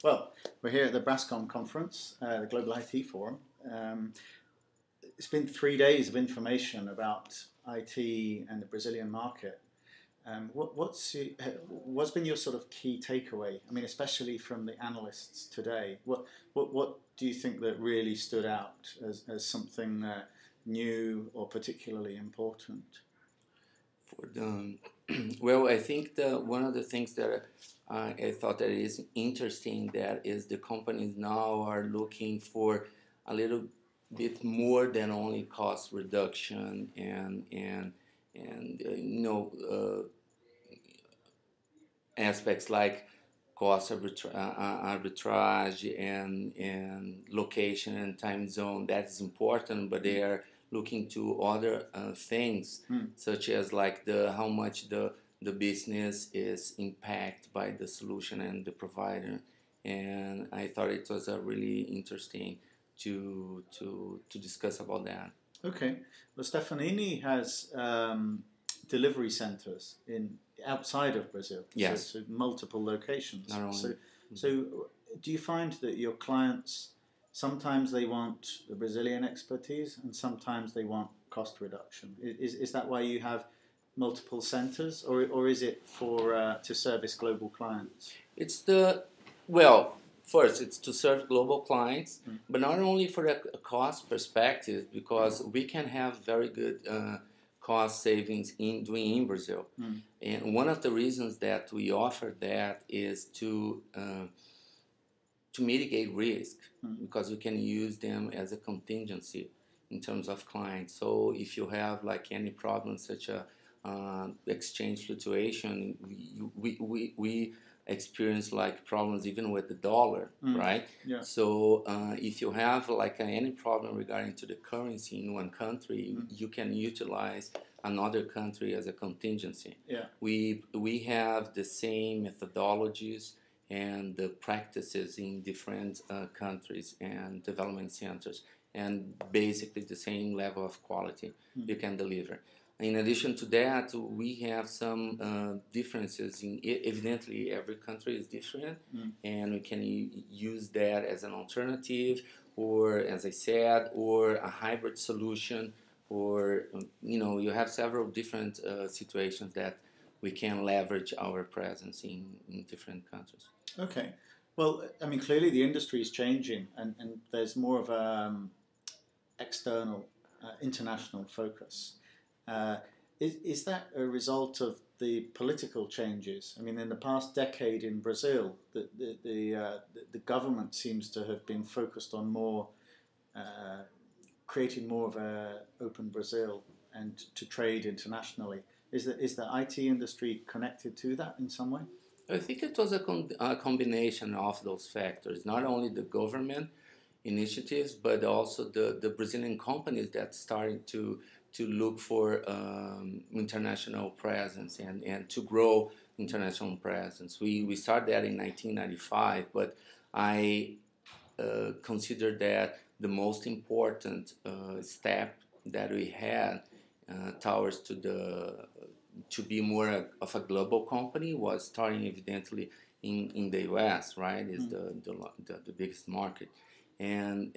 Well, we're here at the BRASSCOM conference, the Global IT Forum. It's been 3 days of information about IT and the Brazilian market. What's been your sort of key takeaway? I mean, especially from the analysts today. What do you think that really stood out as something new or particularly important? For the well, I think one of the things that I thought that is interesting that is the companies now are looking for a little bit more than only cost reduction and aspects like cost arbitrage and location and time zone. That is important, but they are looking to other things such as like how much the business is impacted by the solution and the provider. And I thought it was a really interesting to discuss about that. Okay. Well, Stefanini has delivery centers outside of Brazil. Yes. So multiple locations. Not only. So do you find that your clients, sometimes they want the Brazilian expertise and sometimes they want cost reduction? Is that why you have multiple centers, or is it for to service global clients? First, it's to serve global clients, but not only for a cost perspective, because we can have very good cost savings doing in Brazil. And one of the reasons that we offer that is to mitigate risk, because we can use them as a contingency in terms of clients. So if you have like any problems such as exchange fluctuation, we experience like problems even with the dollar, right? Yeah. So if you have like any problem regarding to the currency in one country, you can utilize another country as a contingency. Yeah. We have the same methodologies and the practices in different countries and development centers, and basically the same level of quality you can deliver. In addition to that, we have some differences. Evidently, every country is different, and we can use that as an alternative, or as I said, or a hybrid solution, or you have several different situations that we can leverage our presence in different countries. Okay. Well, I mean, clearly the industry is changing, and there's more of a external, international focus. Is that a result of the political changes? I mean, in the past decade in Brazil, the government seems to have been focused on more creating more of a open Brazil and to trade internationally. Is the IT industry connected to that in some way? I think it was a combination of those factors, not only the government initiatives, but also the Brazilian companies that started to look for international presence and to grow international presence. We started that in 1995, but I consider that the most important step that we had towards to be more of a global company was starting evidently in the US, right? Is the biggest market, and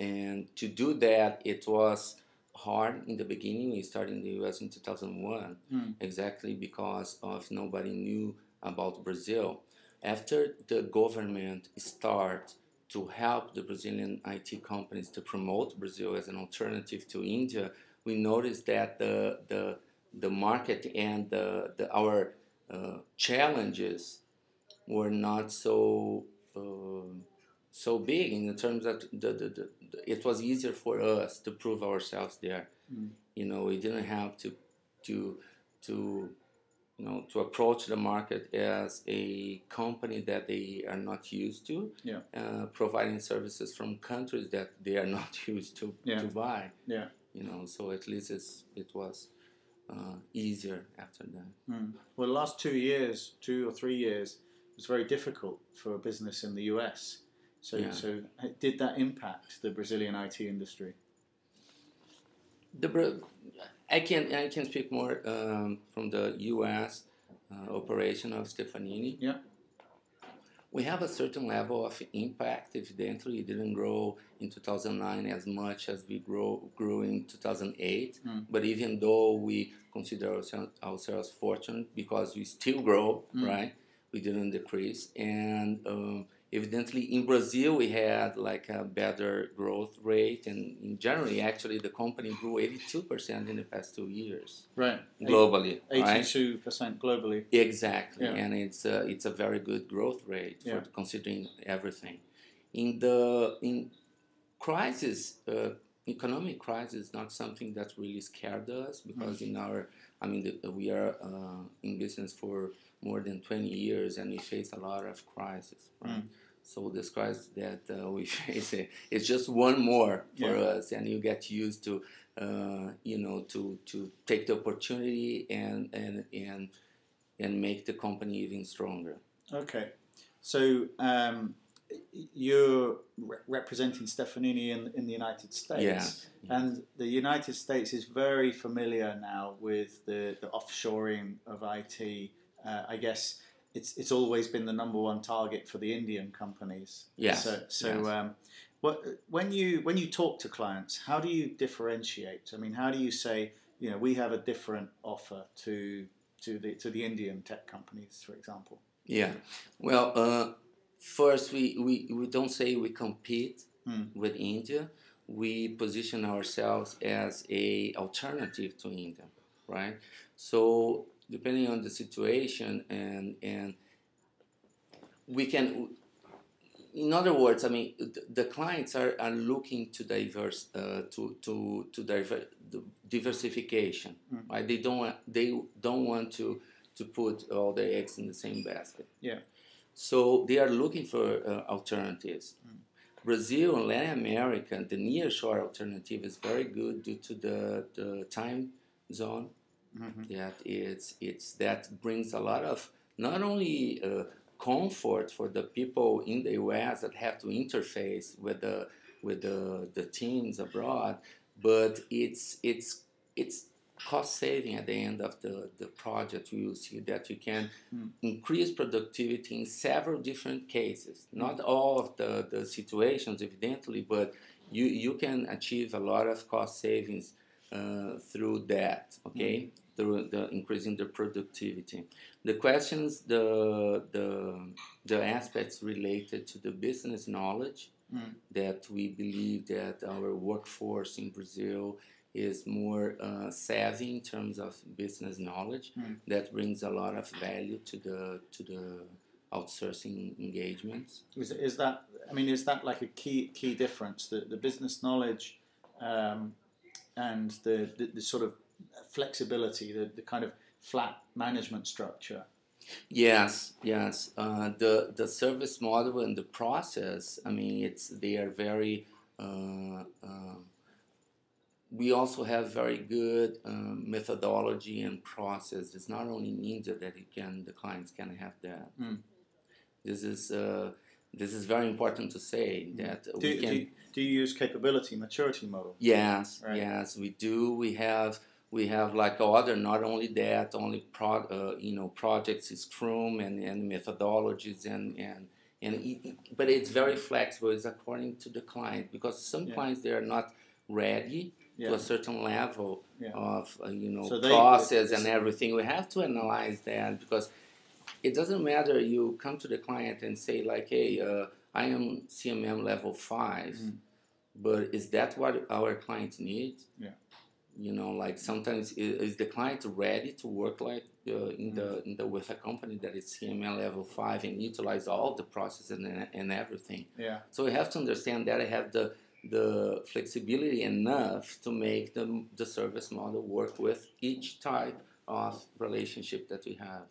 to do that it was hard in the beginning. We started in the US in 2001, exactly because of nobody knew about Brazil. After the government start to help the Brazilian IT companies to promote Brazil as an alternative to India, we noticed that the market and our challenges were not so big in terms of it was easier for us to prove ourselves there. We didn't have to approach the market as a company that they are not used to, providing services from countries that they are not used to buy. Yeah. So at least it was easier after that. Well, the last 2 or 3 years, it was very difficult for a business in the US. So did that impact the Brazilian IT industry? I can speak more from the U.S. Operation of Stefanini. Yeah. We have a certain level of impact. Evidently, it didn't grow in 2009 as much as we grew in 2008. But even though we consider ourselves fortunate because we still grow, right? We didn't decrease. And evidently, in Brazil, we had like a better growth rate. And in general, actually, the company grew 82% in the past 2 years. Right. Globally. 82% globally. Exactly. Yeah. And it's a very good growth rate for considering everything. In crisis, economic crisis is not something that really scared us because we are in business for more than 20 years and we face a lot of crises, right? So this crisis that we face is just one more for us, and you get used to, to take the opportunity and make the company even stronger. Okay, so you're representing Stefanini in the United States, and the United States is very familiar now with the offshoring of IT. I guess it's always been the number one target for the Indian companies. Yes. When you talk to clients, how do you differentiate? I mean, how do you say, we have a different offer to the Indian tech companies, for example? Yeah. Well, first we don't say we compete with India. We position ourselves as a alternative to India, right? So depending on the situation, and we can, in other words, I mean, the clients are looking to diversification, right? They don't want to put all their eggs in the same basket. Yeah. So they are looking for alternatives. Brazil and Latin America, the nearshore alternative is very good due to the time zone. That brings a lot of not only comfort for the people in the U.S. that have to interface with the teams abroad, but it's cost saving at the end of the project. We will see that you can increase productivity in several different cases. Not all of the situations, evidently, but you can achieve a lot of cost savings through that, okay? Through the increasing the productivity. The questions, the aspects related to the business knowledge, that we believe that our workforce in Brazil is more savvy in terms of business knowledge. That brings a lot of value to the outsourcing engagements. Is that like a key difference? The business knowledge and the sort of flexibility, the kind of flat management structure. Yes. The service model and the process. I mean, they are very. We also have very good methodology and process. It's not only in India that the clients can have that. This is very important to say that Do you use capability maturity model? Yes, right. Yes, we do. We have like other, not only that, only projects, Scrum and methodologies but it's very flexible. It's according to the client, because some clients, they are not ready to a certain level of so process and everything. We have to analyze that, because it doesn't matter. You come to the client and say like, hey, I am CMM level 5, but is that what our clients need? Yeah. Like sometimes is the client ready to work like with a company that is CMM level 5 and utilize all the processes and everything? Yeah. So we have to understand that I have the flexibility enough to make the service model work with each type of relationship that we have.